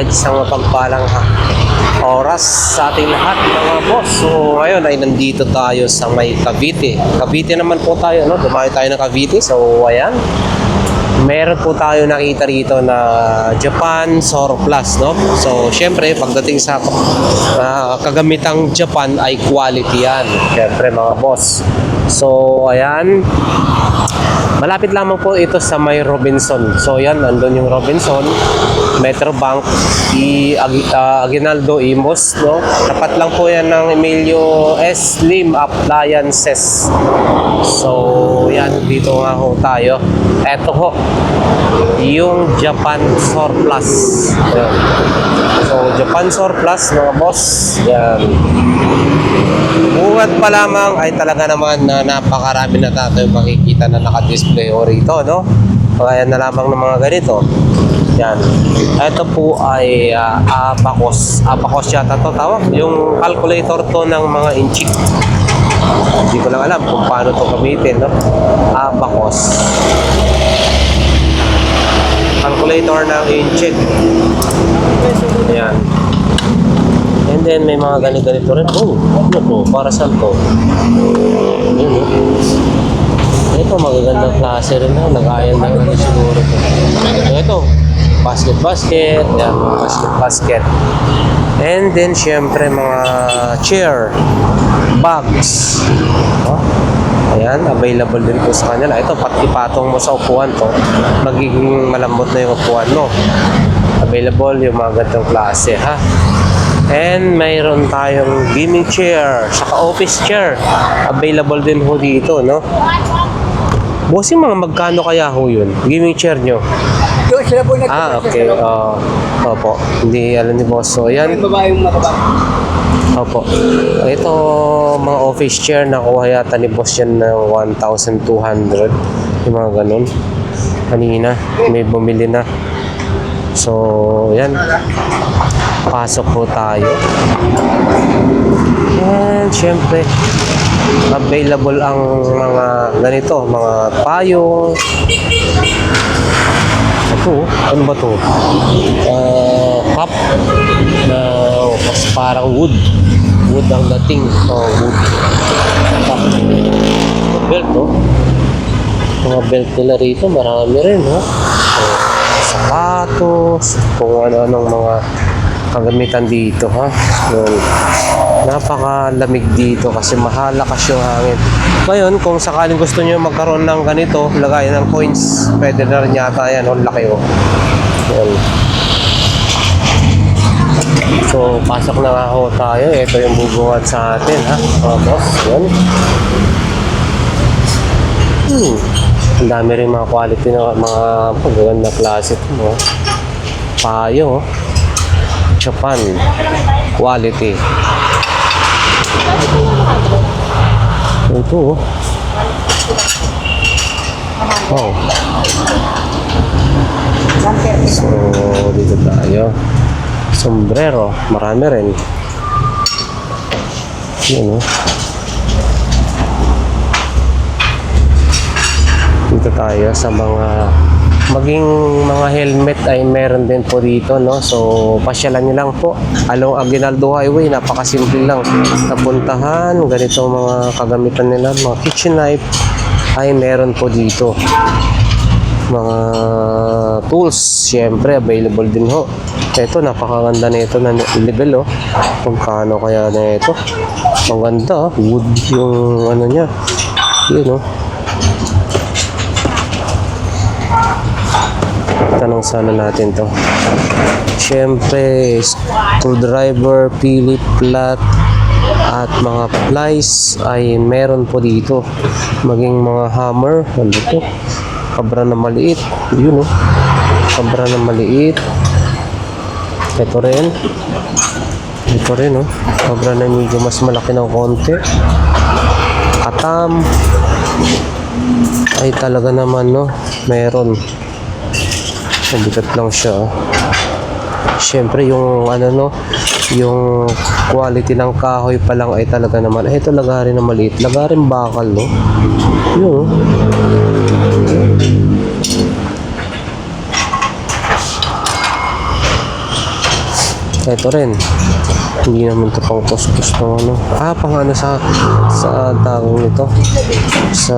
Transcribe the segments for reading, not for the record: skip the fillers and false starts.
Alright, isang mapagpalang oras sa ating lahat mga boss. So ngayon ay nandito tayo sa may Cavite. Cavite naman po tayo, no? Dumayo tayo ng Cavite. So ayan, meron po tayo nakita rito na Japan Surplus, no? So syempre pagdating sa kagamitang Japan ay quality yan, syempre mga boss. So ayan, malapit lamang po ito sa may Robinson. So yan, nandun yung Robinson, Metrobank, Aguinaldo, Imos, no? Tapat lang po yan ng Emilio S. Lim Appliances. So yan, dito nga ho tayo. Eto ho, yung Japan Surplus. Yan. So Japan Surplus mga boss, yan. Buhat pa lamang ay talaga naman na napakarami na tayo makikita na naka-display o rito, no? Kaya na lamang ng mga ganito. Yan. Ito po ay abacus. Abacus yata to tawag. Yung calculator to ng mga inchik. Hindi ko lang alam kung paano to gamitin, no? Abacus. Calculator ng inchik. Yan. And then may mga ganito rin. Oh, ano to? Para saan to? Yun, oh. Ito, magagandang klase rin na. Nag-ayan na rin siguro. So, ito, basket. Yan, basket. And then, syempre, mga chair, bags. Oh. Ayan, available din po sa kanila. Ito, ipatong mo sa upuan to. Magiging malambot na yung upuan mo. Available yung mga gantong klase, ha? And mayroon tayong gaming chair, saka office chair. Available din ho dito, no? Bossing, mga magkano kaya ho yun? Gaming chair nyo? Doon sila po okay. Opo. Hindi alam ni boss. So, yan. Opo. Ito, mga office chair, nakuha yata ni boss yan ng 1,200. Yung mga ganun. Kanina, may bumili na. So, yan. Pasok po tayo. And syempre, available ang mga ganito, mga payong. Ito, ano ba to? Cup na parang wood. Wood ang dating. Wood. Cup. Belt, no? Mga belt nila rito, marami rin, no? Sapatos, kung ano-anong mga kagamitan dito, ha? Yun. Napakalamig dito kasi mahalakas yung hangin. Ngayon, kung sakaling gusto nyo magkaroon ng ganito, lagayan ng coins, pwede na rin yata yan. O, laki, o. Yun. So, pasok na nga ho tayo. Ito yung bubungad sa atin, ha? Boss, yun. Ang dami rin mga quality na mga magaganda klase ito, no? Payo, Japan quality. Ito, oh. Wow. So, dito tayo. Sombrero, marami rin. Yun, oh. Dito tayo sa maging mga helmet ay meron din po dito, no? So pasyalan nyo lang po along Aguinaldo Highway, napakasimple lang napuntahan. Ganitong mga kagamitan nila, mga kitchen knife ay meron po dito. Mga tools syempre available din ho. Ito, napakaganda nito na level, oh. Kung paano kaya na ito, ang ganda, wood yung ano nya, yun, oh. Tanong sana natin to. Siyempre, screwdriver, Phillips, flat, at mga plies ay meron po dito. Maging mga hammer, ano to? Kabra na maliit. Yun, oh. Kabra na maliit. Ito rin. Ito rin, oh. Kabra na medyo mas malaki ng konti. Katam. Ay talaga naman, no? Meron. Mabigat lang siya. Siyempre yung ano, no, yung quality ng kahoy pa lang ay talaga naman. Ito lagarin na maliit, lagarin bakal, no. Yun. Ito rin. Hindi naman ito pang kuskus ng ano. Pang ano sa tawag nito. Sa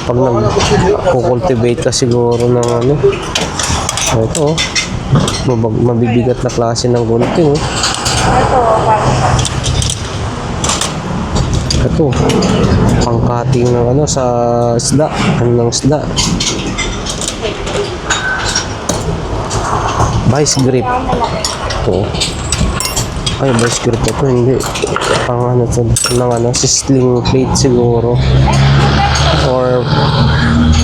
pag nag-cultivate ka siguro ng ano. Ito, mabibigat na klase ng gunting. Ito, pang-cutting ng ano sa isda. Ano ng isda. Vice grip. Ito. Ay, vice grip ito. Hindi. Pang ano ito. Ng ano, sisling plate siguro. Or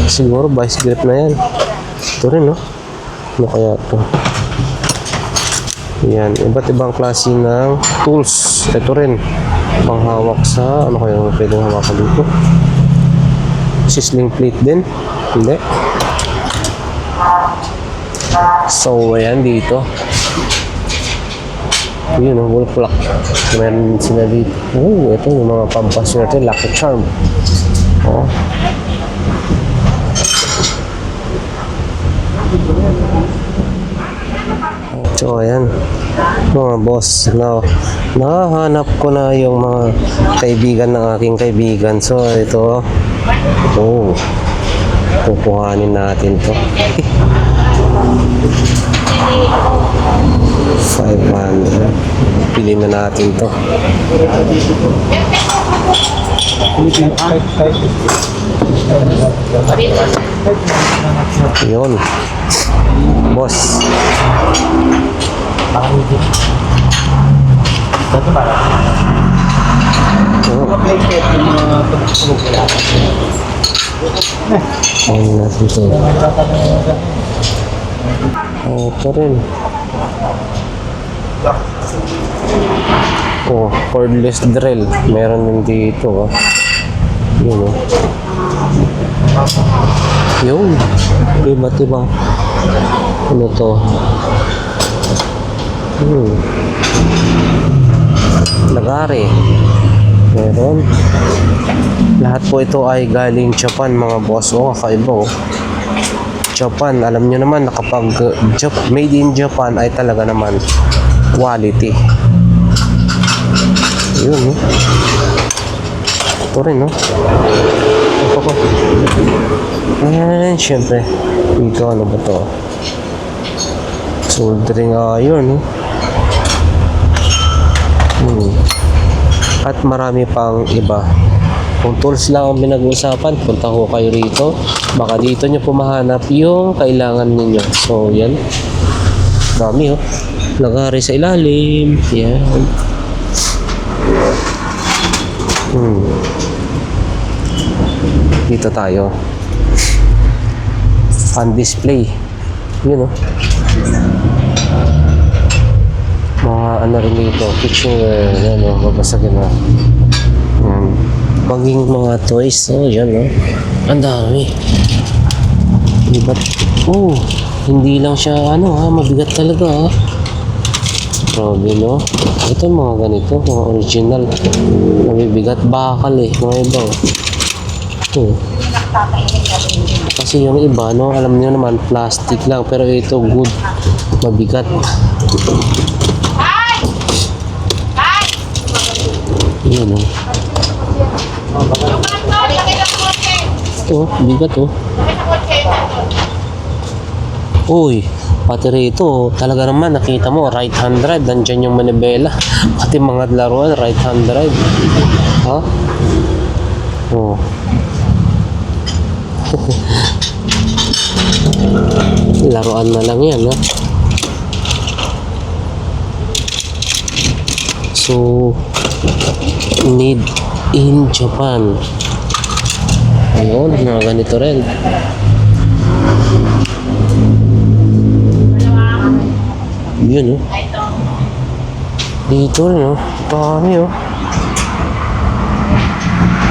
siguro vice grip na yan. Ito rin, no? Ano kaya ito? Yan. Iba't ibang klase ng tools. Ito rin. Panghawak sa ano kaya pwedeng hawakan dito? Sisling plate din? Hindi. So, ayan dito. Yun, ang wall clock. Meron sila dito. Oh, ito yung mga pampas natin. Lucky Charm. Oh. So, ayan. Mga boss. Nahahanap ko na yung mga kaibigan ng aking kaibigan. So, ito. Oh. Kukuhanin natin to. 500. Pili na natin to. Yun. Boss. Ayun natin to. Ito rin. Oh, cordless drill. Meron din dito. Yun, oh. Yun. Iba't iba. Ano to? Lagari. Meron. Lahat po ito ay galing Japan, mga boss. Oh, kakaiba, oh. Japan, alam nyo naman na kapag made in Japan ay talaga naman quality. Yun, ito rin, no? Ito ko. Ayan, syempre. Dito, ano ba to? Soldering iron, no? At marami pang iba. Kung tools lang ang pinag-uusapan, punta ko kayo rito. Baka dito nyo pumahanap yung kailangan ninyo. So, yan. Dami, oh. Lagari sa ilalim. Yan. Dito tayo. On display. Yun, oh. Mga ano rin dito. Kitchenware. Yan, oh. Babasagin na. Maging mga toys. Oh, yan, oh. Ang dami. Diba? Oh, hindi lang siya, ano, ha. Mabigat talaga, ha. Grabe, no? Ito mga ganito. Mga original. Mabibigat. Bakal, eh. Mga iba, oh. Oh. Kasi yung iba, no, alam niyo naman, plastic lang. Pero ito, good. Mabigat. Yan, oh. Ito, bigat, oh. Uy, pati rito, talaga naman, nakita mo, right hand drive, nandyan yung manibela. Pati mga laruan, right hand drive. Ha? Oh. Laruan na lang yan, ha? So, made in Japan. Ayun, mga ganito rin. Yun, oh. Dito rin, oh. Dami, oh.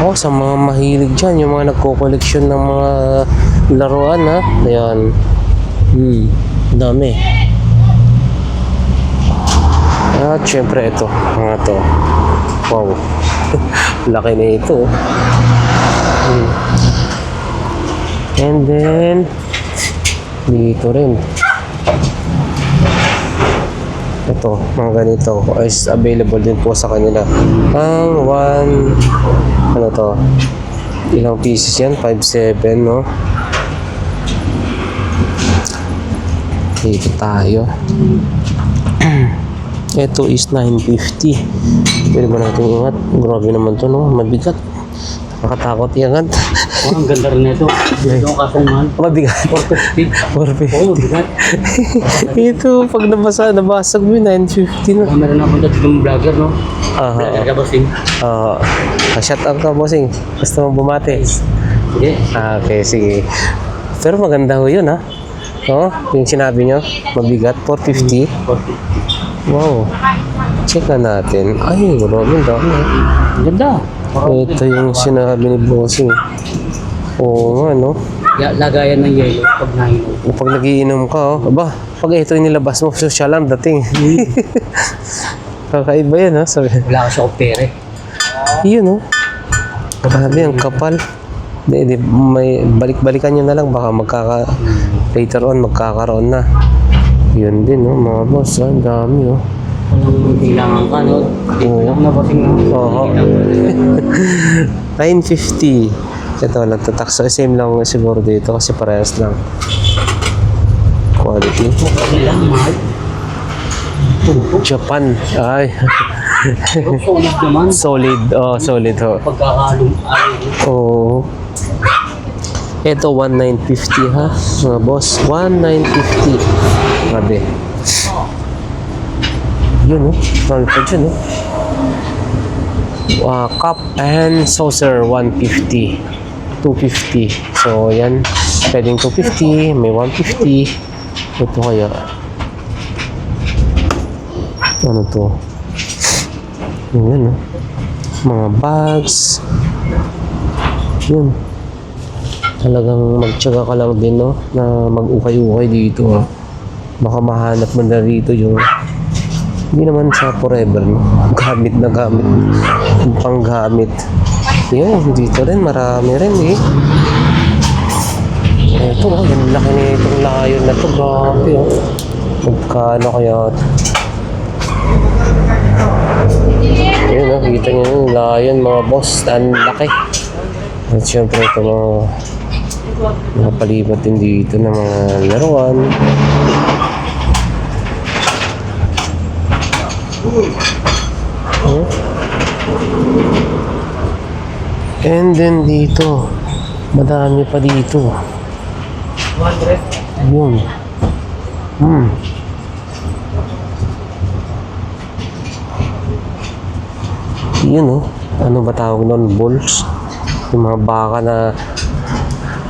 Oh, sa mga mahilig dyan, yung mga nagko-collection ng mga laruan, ha. Ayan. Dami. At syempre ito, mga to. Wow. Laki na ito. And then dito rin. Ito, mga ganito is available din po sa kanila. Ang ano to? Ilang pieces yan? 5.7, no? Dito tayo. Ito is 9.50. Pwede ba natin ingat? Grabe naman to, no? Mabigat. Nakatakot yan. Oh, ang ganda rin ito. Dito ang kasong mahal. Mabigat. 450. 450. Oo, bigat. Ito, pag nabasag mo, 9.50 na. Meron na akong tatlong vlogger, no? Aha. Vlogger ka, bossing. Shout out ka, bossing. Gusto mo bumate? Sige. Okay, sige. Pero maganda ho yun, ha? Oh, yung sinabi nyo, mabigat, 450. 450. Wow. Check na natin. Ay, grabe, ang dami, ha? Ang ganda. Ito yung sinabi ni bossing. Oo nga, no? Lagayan ng yelo pag nainom. Pag nagiinom ka, oh. Aba, pag ito yung nilabas mo, social ang dating. Kakaiba yan, ha? Sabi. Wala ka sa opere. Yun, oh. Grabe, ang kapal. Di, may balik-balikan nyo na lang. Baka later on, magkakaroon na. Yun din, oh, mga boss. Ang dami, oh. Kung kailangan ka, no? Dito lang na, bossing, no? Oo. 950. Ito, nagtatak. So, same lang siguro dito kasi parehas lang. Quality. Ilang mahal. Japan. Ay. Pero solid naman. Solid. Oh, solid ho. Pagkakalong. Oo. Ito, 1950 ha. Mga boss, 1950. Grabe. Yun, oh. Roll pa dyan, oh. Cup and saucer, 150. 250. So, yan. Pwedeng 250. May 150. Ito kaya. Ano to? Yan, oh. Mga bags. Yun. Talagang magtyaga ka lang din, no? Na mag-ukay-ukay dito, ha? Baka mahanap mo na rito yung hindi naman sa forever, no? Gamit na gamit. Yung panggamit. Yun, dito rin. Marami rin, eh. Ito, oh. Yung laki na itong layon na to. Grabe, oh. Magkano kaya? Yun, oh. Kita nyo yung layon, mga boss. Ang laki. At syempre, ito mga palibat din dito ng mga laruan. Oh. And then dito, madami pa dito. Yun. Yun, oh. Ano ba tawag nun? Balls. Yung mga baka na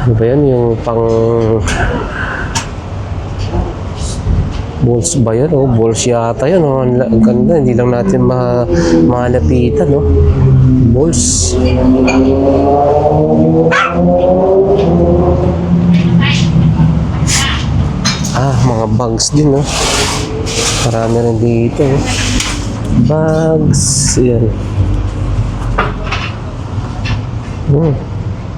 ano ba yan? Yung pang balls ba yan? Oh, balls yata yun. Oh. Ang ganda. Hindi lang natin malapitan. Oh. Balls. Mga bags din. Oh. Marami rin dito. Oh. Bags. Yan.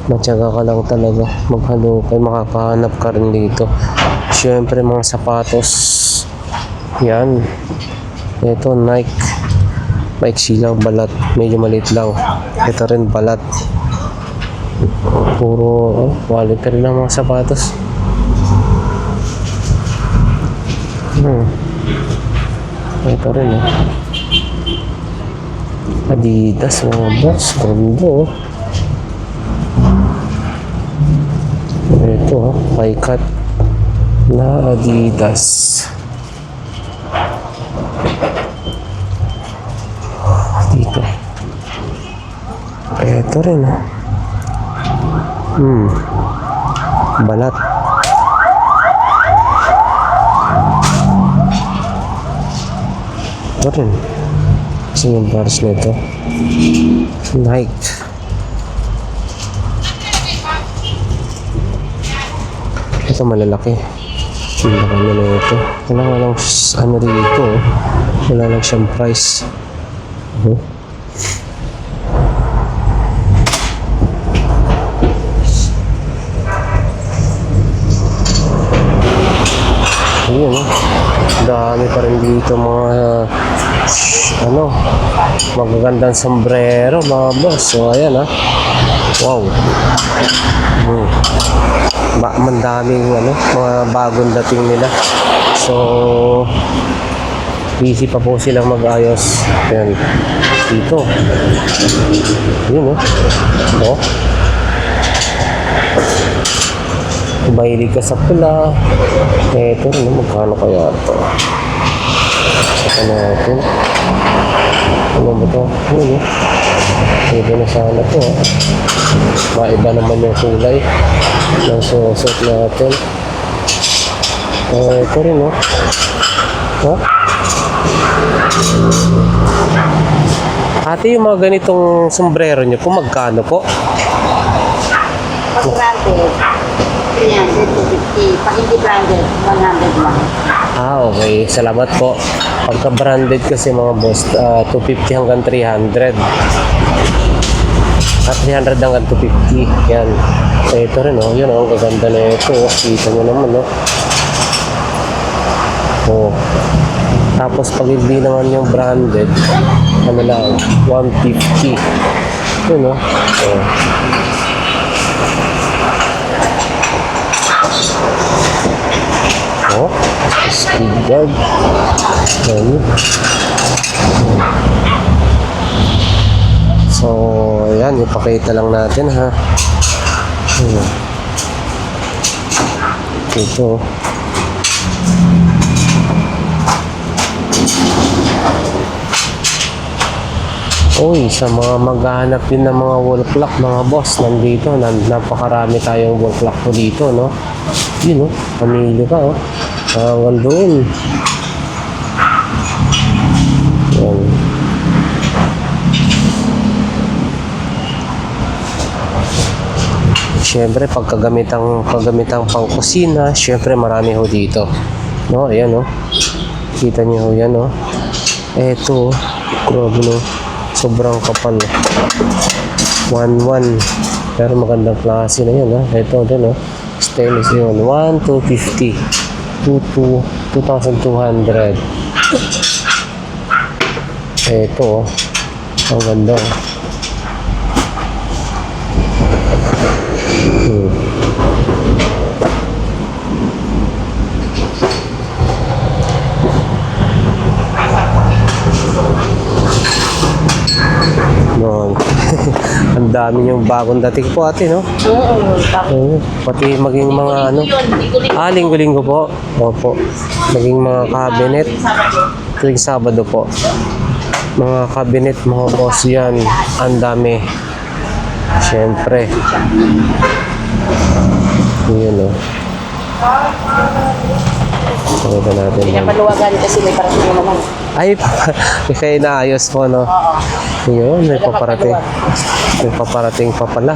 Matyaga ka lang talaga maghalukay, makakahanap ka rin dito. Syempre mga sapatos yan, ito Nike, maiksi lang balat, medyo maliit lang. Ito rin balat, puro quality rin ng mga sapatos. Ito rin Adidas, mga boss, ganda. Ito, high cut na Adidas. Dito. Ito rin, balat. Ito rin. Kasi yung bars nito. Nike. Ito malalaki. Ang laki na ito. Wala nga lang ano dito. Wala lang siyang price. Ayun, oh. Dami pa rin dito mga magagandang sombrero, mga boss. So, ayan, ha. Wow. Mandaming, mga bagong dating nila. So, busy pa po silang mag-ayos. Ayan. Dito. Ayun, oh. Oh. Kung mahilig ka sa pula, ito rin, magkano kaya ito? Saka natin. Ano ba ito? Yun, pwede na sana ito, ha? Maiba naman yung kulay ng susot natin. Ito rin, oh. Oh? Ate, yung mga ganitong sombrero nyo po, magkano po? Pag branded, 350. Pag hindi branded, 100 lang. Okay. Salamat po. Pagka branded kasi mga boss, 250 hanggang 300. At 300 hanggang 250. Yan. So, ito rin, oh. Yun, oh. Ang gaganda na ito. Oh. Kita nyo naman, oh. Oh. Tapos, pag hindi naman yung branded, ano lang, 150. Yun, oh. Oh. Oh, speed guard. Ayan. So, ayan, ipakita lang natin, ha. Ito. Uy, sa mga maghahanap din ng mga wall clock, mga boss, nandito, napakarami tayong wall clock po dito, no? Yun, no? Pamilya ka, oh. Hanggang doon. Yan. Siyempre, pagkagamitang pang kusina, siyempre marami ho dito. No, ayan, oh. Kita niyo ho yan, oh. Eto, grabe, no. Sobrang kapal. 1-1. Pero magandang klase na yun, ha. Ito din, oh. Stainless yun. 1,250. 2,200. Ito, oh. Ang ganda, oh. No. Ang dami yung bagong dating po, ate, no? Oo. Pati maging mga linggo-linggo po. Opo. Maging mga cabinet. Tuwing Sabado po. Mga cabinet, mga boss yan. Ang dami. Siyempre. Yun, no? Pakita natin. Pinapaluwagan kasi may parating naman. Ay, kaya inaayos po, no? Oo. Yun, may paparating. May paparating pa pala.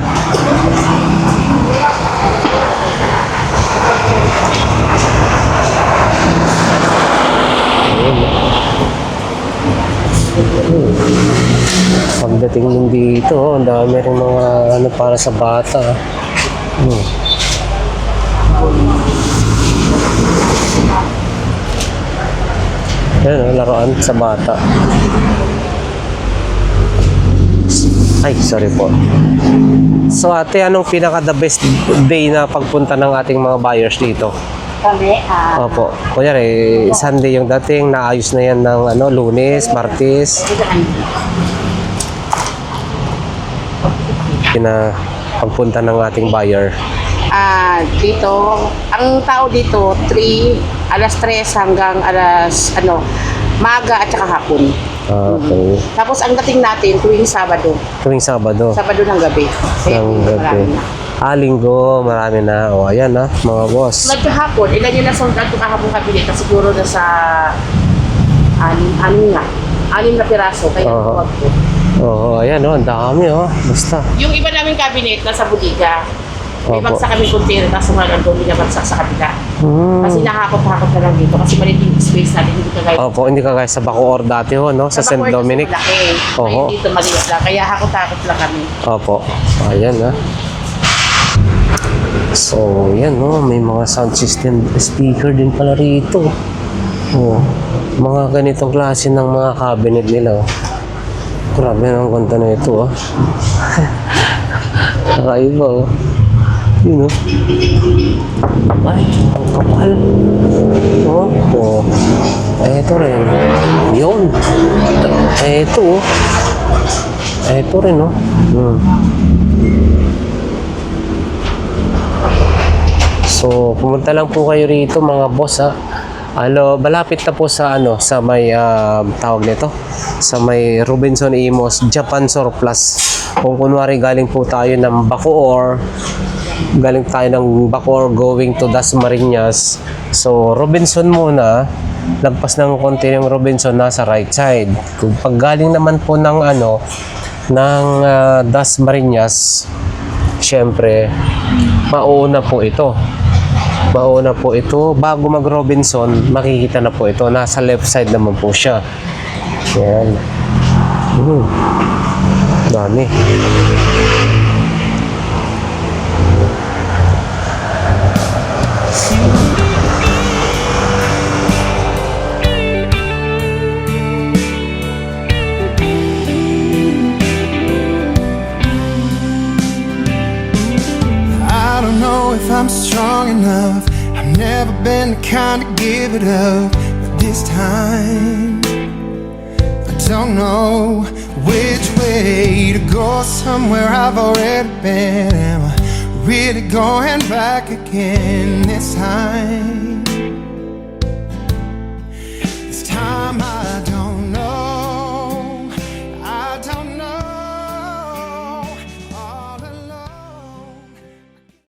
Pagdating din dito, ang dami rin mga para sa bata. Yan, laruan sa bata. Ay, sorry po. So ate, anong pinaka the best day na pagpunta ng ating mga buyers dito? Kami, Opo. Kunyari, Sunday yung dating, naayos na yan ng Lunes, Martes. Pagpunta ng ating buyer. dito, ang tao dito, alas 3 hanggang maga at saka hapon. Okay. Tapos ang dating natin tuwing Sabado. Tuwing Sabado. Sabado ng gabi. Ng gabi. Linggo, marami na. O, ayan na, mga boss. Nagkahapon, ilan yun na sold out ko kahapon kabinet, siguro na sa 6 na piraso, kaya Oo. huwag ko. Oo, ayan o, ang dami o. Basta. Yung iba namin cabinet nasa bodega. May Opo. bagsak kami container, tapos mga doon binabagsak sa kabila. Hmm. Kasi nakakot-hakot ka lang dito, kasi maliit yung space natin, hindi ka gaya. Opo, hindi ka guys sa Bacoor dati ho, no? Sa St. Dominic. Oho. Oho. Dito maliit lang, kaya hakot-hakot lang kami. Opo. Ayan na. So, yan no, may mga sound system speaker din pala rito. Oh, mga ganitong klase ng mga cabinet nila. Oh. Grabe ang ganda na ito. Oh. Kakaiba oh. Yun oh. Ay, ang kapal. Oh, oh. Ay, ito rin. Yun. Ay, ito oh. Ay, ito rin oh. So, pumunta lang po kayo rito mga boss ha. Malapit na po sa sa may tawag nito, sa may Robinson Imos Japan Surplus. Kung kunwari galing po tayo ng Bacoor, going to Dasmariñas. So, Robinson muna, lagpas ng konti yung Robinson nasa right side. Kung pag galing naman po ng Dasmariñas, syempre mauna po ito. Bago mag Robinson, makikita na po ito. Nasa left side naman po siya. Yan. Dami. I don't know if I'm strong enough. I've never been the kind to give it up, but this time I don't know which way to go. Somewhere I've already been. Am I really going back again this time?